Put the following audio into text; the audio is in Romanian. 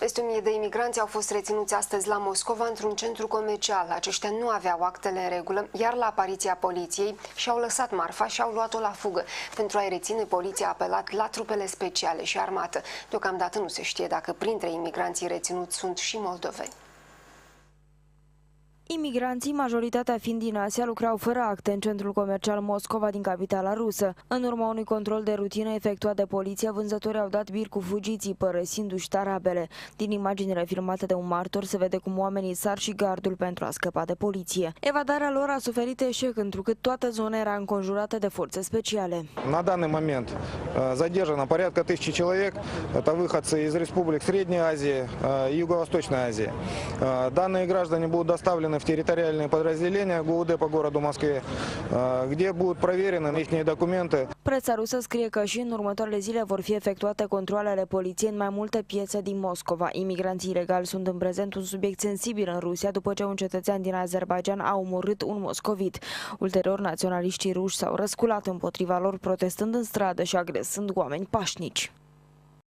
Peste 1000 de imigranți au fost reținuți astăzi la Moscova într-un centru comercial. Aceștia nu aveau actele în regulă, iar la apariția poliției și-au lăsat marfa și au luat-o la fugă. Pentru a-i reține, poliția a apelat la trupele speciale și armată. Deocamdată nu se știe dacă printre imigranții reținuți sunt și moldoveni. Imigranții, majoritatea fiind din Asia, lucrau fără acte în centrul comercial Moscova din capitala rusă. În urma unui control de rutină efectuat de poliție, vânzătorii au dat bir cu fugiții, părăsindu-și tarabele. Din imaginile filmate de un martor se vede cum oamenii sar și gardul pentru a scăpa de poliție. Evadarea lor a suferit eșec, întrucât toată zona era înconjurată de forțe speciale. На данный момент задержано порядка 1000 человек. Это выходцы из республик Средней Азии и Юго-Восточной Азии. Данные граждане будут доставлены в территориальные подразделения ГУВД по городу Москве, где будут проверены их документы. Presa rusă scrie că și în următoarele zile vor fi efectuate controale ale poliției în mai multe piețe din Moscova. Imigranții ilegali sunt în prezent un subiect sensibil în Rusia după ce un cetățean din Azerbaidjan a omorât un moscovit. Ulterior, naționaliștii ruși s-au răsculat împotriva lor, protestând în stradă și agresând oameni pașnici.